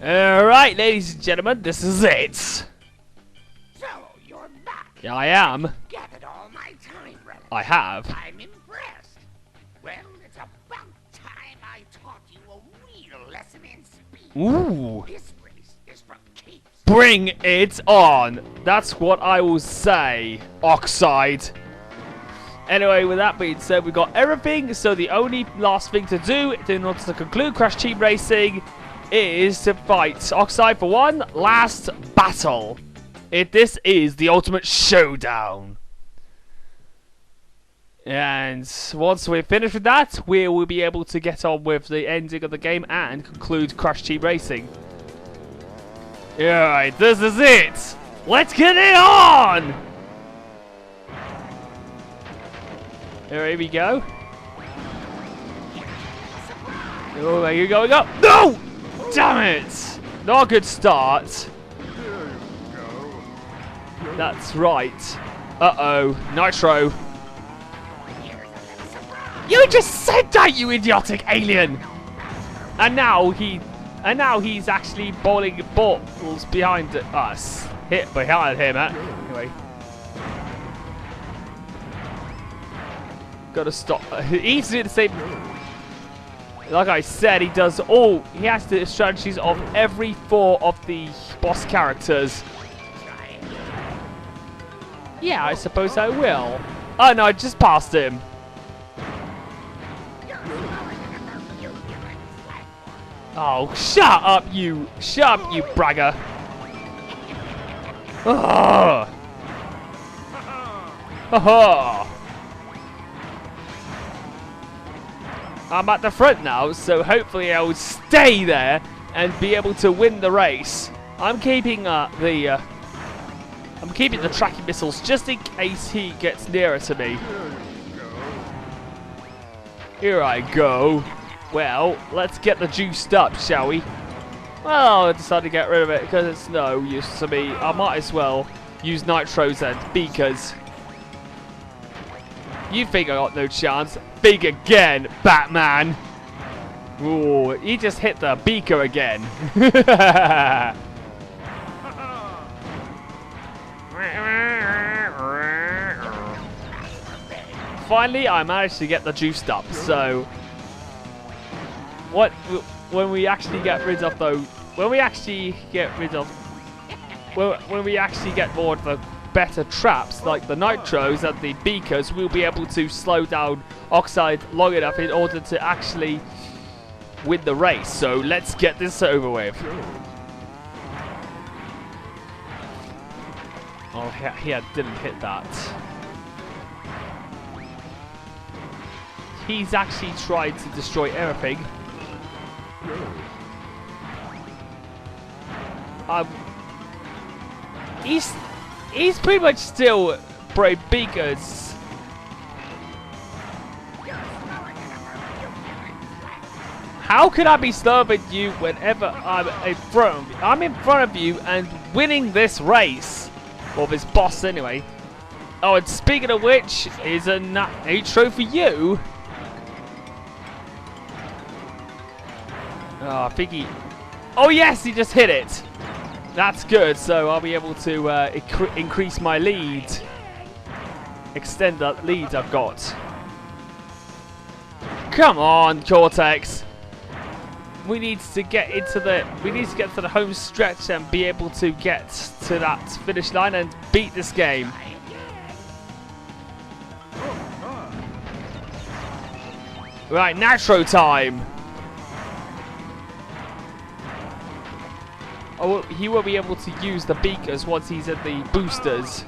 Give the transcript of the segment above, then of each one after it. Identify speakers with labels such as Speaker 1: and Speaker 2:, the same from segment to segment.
Speaker 1: Alright, ladies and gentlemen, this is it.
Speaker 2: So, you're back.
Speaker 1: Yeah, I am.
Speaker 2: Gathered all my time, relics.
Speaker 1: I have.
Speaker 2: I'm impressed. Well, it's about time I taught you a real lesson in speed.
Speaker 1: Ooh.
Speaker 2: This race is for keeps.
Speaker 1: Bring it on. That's what I will say. Oxide. Anyway, with that being said, we've got everything. So the only last thing to do in order to conclude Crash Team Racing is to fight Oxide for one last battle. This is the ultimate showdown. And once we're finished with that, we will be able to get on with the ending of the game and conclude Crash Team Racing. Alright, this is it! Let's get it on! Here we go. Oh, there you going up. No! Damn it! Not a good start. That's right. Uh-oh. Nitro. You just said that, you idiotic alien! And now he's actually bowling balls behind us. Hit behind him, anyway. Gotta stop. He's doing the same. Like I said, he has the strategies of every 4 of the boss characters. Yeah, I suppose I will. Oh no, I just passed him. Oh, shut up, you bragger. Ugh. Haha. I'm at the front now, so hopefully I will stay there and be able to win the race. I'm keeping the tracking missiles just in case he gets nearer to me. Here I go. Well, let's get the juiced up, shall we? Well, I decided to get rid of it because it's no use to me. I might as well use nitros and beakers. You think I got no chance? Think again, Batman. Ooh, he just hit the beaker again. Finally, I managed to get the juiced up. So, when we actually get rid of when we actually get more of the better traps like the nitros and the beakers, we'll be able to slow down Oxide long enough in order to actually win the race. So let's get this over with. Oh, he didn't hit that. He's actually tried to destroy everything. He's pretty much still brave beakers. How could I be slower than you whenever I'm in front of you? I'm in front of you and winning this race. Or this boss anyway. Oh, and speaking of which, is a nitro for you. Oh, I think he... Oh yes, he just hit it. That's good, so I'll be able to increase my lead. Extend that lead I've got. Come on, Cortex. We need to get to the home stretch and be able to get to that finish line and beat this game. Right, Nitro time. Oh, he will be able to use the beakers once he's at the boosters.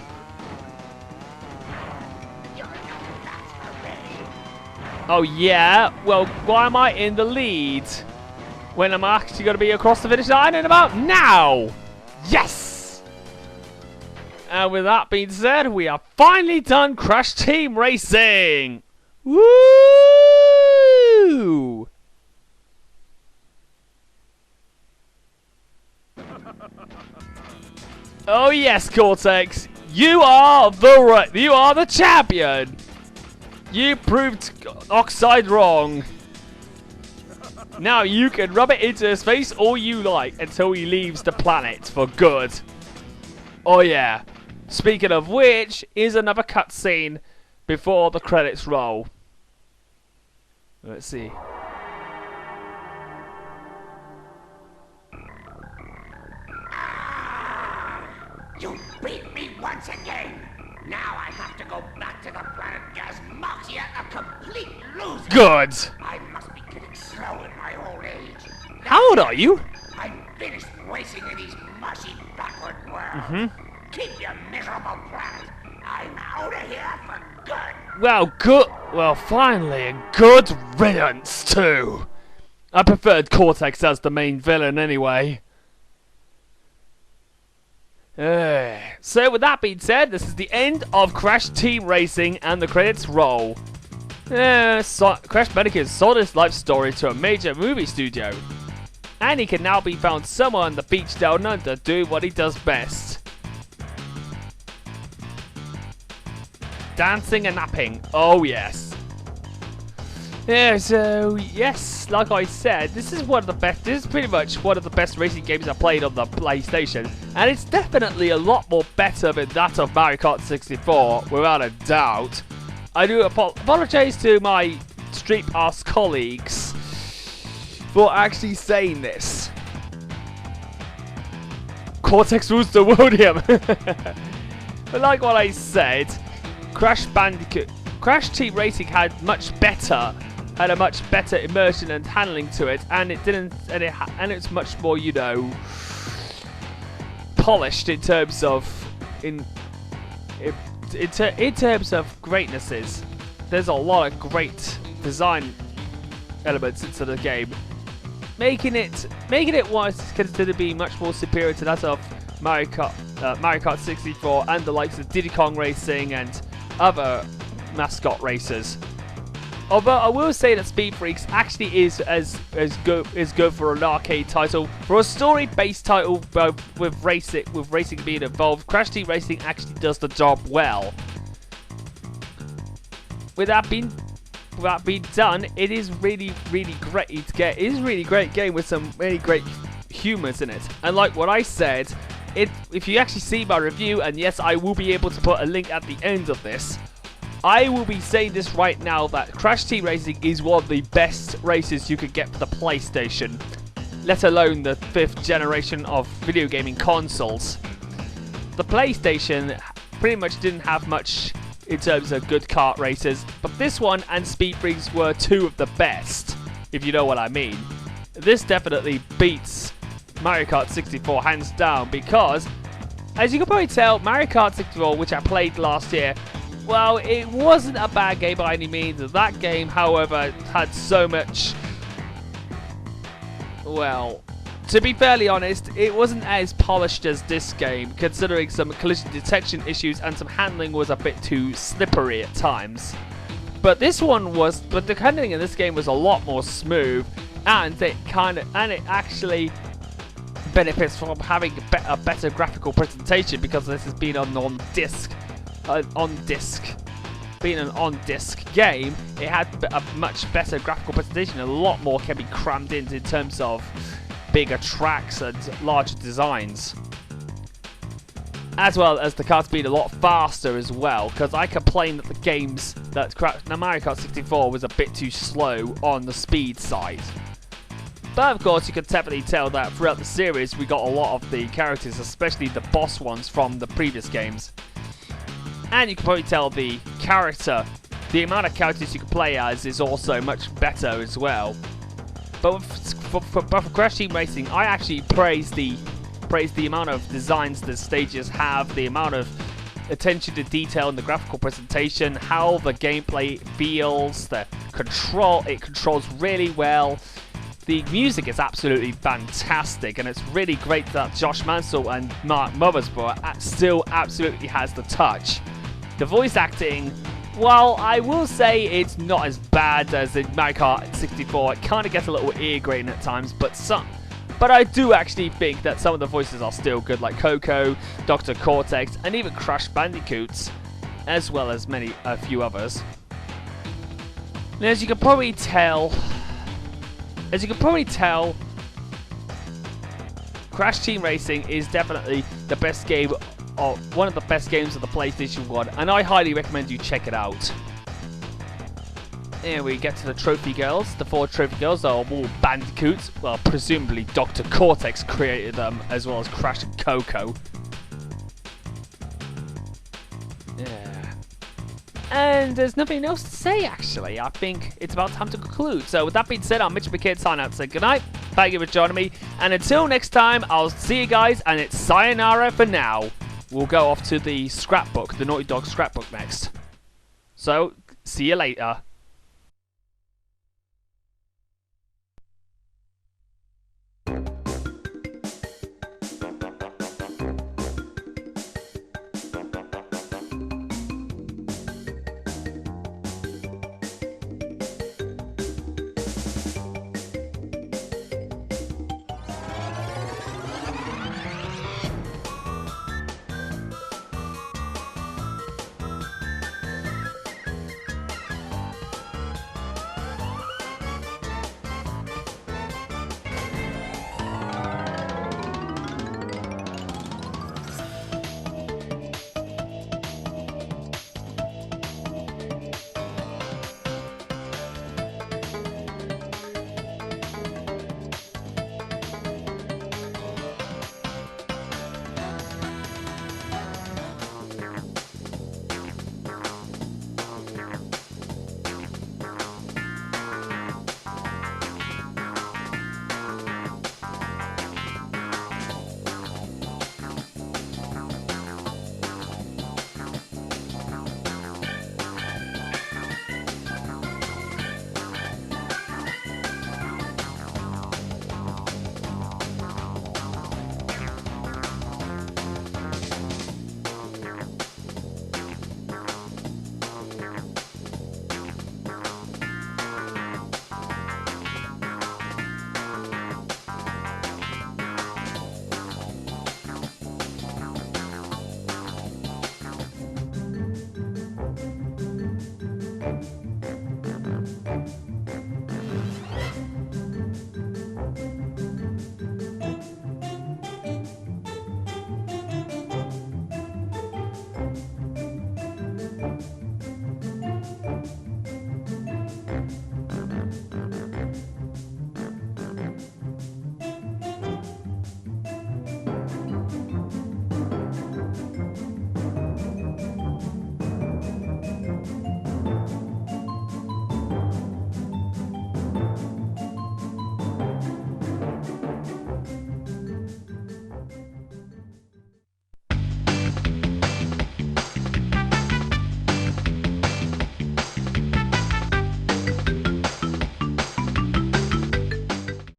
Speaker 1: Oh yeah? Well, why am I in the lead? When I'm actually going to be across the finish line in about now! Yes! And with that being said, we are finally done Crash Team Racing! Woo! Oh yes, Cortex, you are the champion. You proved Oxide wrong. Now you can rub it into his face all you like until he leaves the planet for good. Oh yeah. Speaking of which, here's another cutscene before the credits roll. Let's see.
Speaker 2: You beat me once again. Now I have to go back to the planet Gasmoxia, a complete loser.
Speaker 1: Good.
Speaker 2: I must be getting slow in my old age.
Speaker 1: How old are you?
Speaker 2: I'm finished racing in these mushy backward worlds. Keep your miserable planet. I'm out of here for good.
Speaker 1: Well, good. Well, finally, a good riddance too. I preferred Cortex as the main villain anyway. So with that being said, this is the end of Crash Team Racing and the credits roll. Crash Bandicoot sold his life story to a major movie studio, and he can now be found somewhere on the beach down under doing what he does best. Dancing and napping, oh yes. Yeah, so yes, like I said, this is pretty much one of the best racing games I played on the PlayStation, and it's definitely a lot more better than that of Mario Kart 64, without a doubt. I do apologize to my Street Pass colleagues for actually saying this. Cortex rules the world here. But like what I said, Crash Team Racing had a much better immersion and handling to it, and it's much more, you know, polished in terms of in terms of greatnesses. There's a lot of great design elements into the game, making it what is considered to be much more superior to that of Mario Kart 64 and the likes of Diddy Kong Racing and other mascot racers. Although I will say that Speed Freaks actually is as good for an arcade title. For a story-based title, with racing being involved, Crash Team Racing actually does the job well. With that being done, it is really great to get. It is a really great game with some really great humors in it. And like what I said, if you actually see my review, and yes, I will be able to put a link at the end of this. I will be saying this right now that Crash Team Racing is one of the best races you could get for the PlayStation, let alone the 5th generation of video gaming consoles. The PlayStation pretty much didn't have much in terms of good kart races, but this one and Speed Freaks were two of the best, if you know what I mean. This definitely beats Mario Kart 64 hands down, because, as you can probably tell, Mario Kart 64, which I played last year, well, it wasn't a bad game by any means. That game, however, had so much... Well, to be fairly honest, it wasn't as polished as this game, considering some collision detection issues and some handling was a bit too slippery at times. But the handling in this game was a lot more smooth, and it actually benefits from having a better graphical presentation, because this has been on disc. Being an on-disc game, it had a much better graphical presentation. A lot more can be crammed in terms of bigger tracks and larger designs, as well as the cards being a lot faster as well. Because I complained that the Mario Kart 64 was a bit too slow on the speed side. But of course, you can definitely tell that throughout the series, we got a lot of the characters, especially the boss ones from the previous games. And you can probably tell the amount of characters you can play as is also much better as well. But for Crash Team Racing, I actually praise the amount of designs the stages have, the amount of attention to detail in the graphical presentation, how the gameplay feels, it controls really well. The music is absolutely fantastic, and it's really great that Josh Mansell and Mark Mothersbaugh still absolutely has the touch. The voice acting, well, I will say it's not as bad as in Mario Kart 64. It kind of gets a little ear-grating at times, but I do actually think that some of the voices are still good, like Coco, Dr. Cortex, and even Crash Bandicoots, as well as a few others. And as you can probably tell, as you can probably tell, Crash Team Racing is definitely the best game, or one of the best games of the PlayStation 1, and I highly recommend you check it out. Here we get to the trophy girls. The 4 trophy girls are all Bandicoots. Well, presumably Dr. Cortex created them, as well as Crash and Coco. Yeah. And there's nothing else to say, actually. I think it's about time to conclude. So with that being said, I'm Mitch McKidd, signing out to say goodnight. Thank you for joining me. And until next time, I'll see you guys, and it's sayonara for now. We'll go off to the scrapbook, the Naughty Dog Scrapbook next. So, see you later.